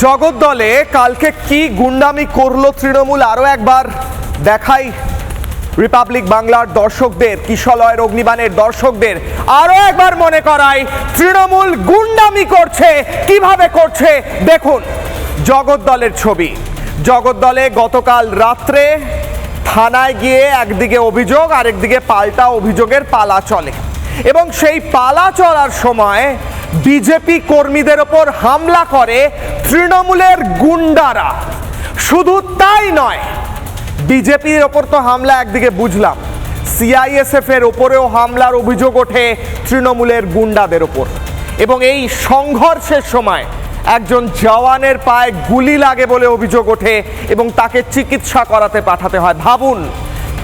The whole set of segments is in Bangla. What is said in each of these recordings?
জগদ্দলে কালকে কি গুন্ডামি করলো তৃণমূল আরো একবার দেখাই রিপাবলিক বাংলার দর্শকদের, কিশলয়ের অগ্নিবাণের দর্শকদের আরো একবার মনে করাই তৃণমূল গুন্ডামি করছে, কিভাবে করছে দেখুন। জগদ্দলের ছবি। জগদ্দলে গতকাল রাত্রে থানায় গিয়ে একদিকে অভিযোগ আর একদিকে পাল্টা অভিযোগের পালা চলে এবং সেই পালা চলার সময় বিজেপি কর্মীদের ওপর হামলা করে তৃণমূলের গুন্ডারা। শুধু তাই নয়, বিজেপির ওপর তো হামলা একদিকে বুঝলাম, সিআইএসএফ এর ওপরেও হামলার অভিযোগ ওঠে তৃণমূলের গুন্ডাদের ওপর এবং এই সংঘর্ষের সময় একজন জওয়ানের পায়ে গুলি লাগে বলে অভিযোগ ওঠে এবং তাকে চিকিৎসা করাতে পাঠাতে হয়। ভাবুন,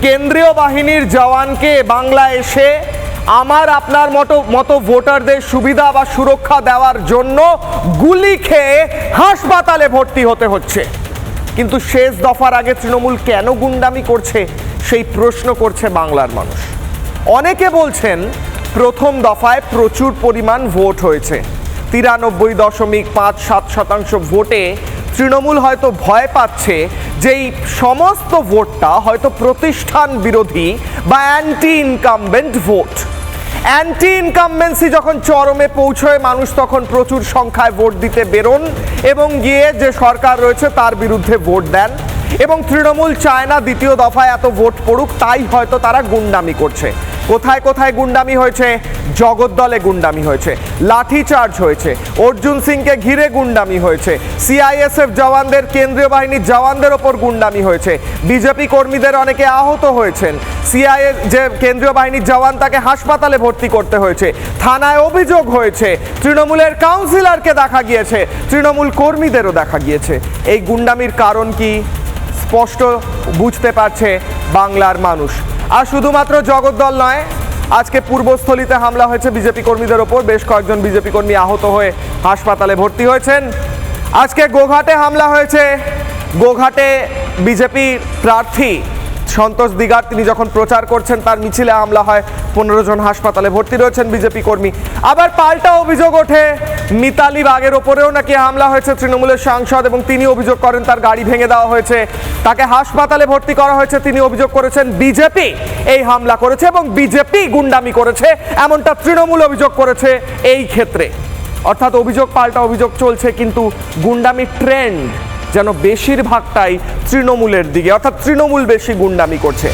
কেন্দ্রীয় বাহিনীর জওয়ানকে বাংলায় এসে আমার আপনার মতো ভোটারদের সুবিধা বা সুরক্ষা দেওয়ার জন্য গুলি খেয়ে হাসপাতালে ভর্তি হতে হচ্ছে। কিন্তু শেষ দফার আগে তৃণমূল কেন গুন্ডামি করছে সেই প্রশ্ন করছে বাংলার মানুষ। অনেকে বলছেন প্রথম দফায় প্রচুর পরিমাণ ভোট হয়েছে, 93.57% ভোটে তৃণমূল হয়তো ভয় পাচ্ছে যে এই সমস্ত ভোটটা হয়তো প্রতিষ্ঠান বিরোধী বা anti incumbent vote. Anti incumbency যখন চরমে পৌঁছয় মানুষ তখন প্রচুর সংখ্যায় ভোট দিতে বেরোন এবং গিয়ে যে সরকার রয়েছে তার বিরুদ্ধে ভোট দেন এবং তৃণমূল চায় না দ্বিতীয় দফায় এত ভোট পড়ুক, তাই হয়তো তারা গুন্ডামি করছে। কোথায় কোথায় গুন্ডামি হয়েছে? জগদ্দলে গুন্ডামি হয়েছে, লাঠিচার্জ হয়েছে, অর্জুন সিংকে ঘিরে গুন্ডামি হয়েছে, সিআইএসএফ জওয়ানদের, কেন্দ্রীয় বাহিনীর জওয়ানদের ওপর গুন্ডামি হয়েছে, বিজেপি কর্মীদের অনেকে আহত হয়েছেন, সিআইএস যে কেন্দ্রীয় বাহিনীর জওয়ান তাকে হাসপাতালে ভর্তি করতে হয়েছে, থানায় অভিযোগ হয়েছে, তৃণমূলের কাউন্সিলরকে দেখা গিয়েছে, তৃণমূল কর্মীদেরও দেখা গিয়েছে। এই গুন্ডামির কারণ কি স্পষ্ট বুঝতে পারছে বাংলার মানুষ। আর শুধুমাত্র জগদ্দল নয়, আজকে পূর্বস্থলীতে হামলা হয়েছে বিজেপি কর্মীদের ওপর, বেশ কয়েকজন বিজেপি কর্মী আহত হয়ে হাসপাতালে ভর্তি হয়েছেন। আজকে গোঘাটে হামলা হয়েছে। গোঘাটে বিজেপি প্রার্থী সন্তোষ দিগার তিনি যখন প্রচার করছেন তার মিছিলে হামলা হয়, 15 জন হাসপাতালে ভর্তি রয়েছেন বিজেপি কর্মী। আবার পাল্টা অভিযোগ ওঠে মিতালি বাগের ওপরেও নাকি হামলা হয়েছে তৃণমূলের সাংসদ এবং তিনি অভিযোগ করেন তার গাড়ি ভেঙে দেওয়া হয়েছে, তাকে হাসপাতালে ভর্তি করা হয়েছে। তিনি অভিযোগ করেছেন বিজেপি এই হামলা করেছে এবং বিজেপি গুন্ডামি করেছে, এমনটা তৃণমূল অভিযোগ করেছে এই ক্ষেত্রে। অর্থাৎ অভিযোগ পাল্টা অভিযোগ চলছে, কিন্তু গুন্ডামি ট্রেন্ড যেন বেশিরভাগটাই তৃণমূলের দিকে, অর্থাৎ তৃণমূল বেশি গুন্ডামি করছে।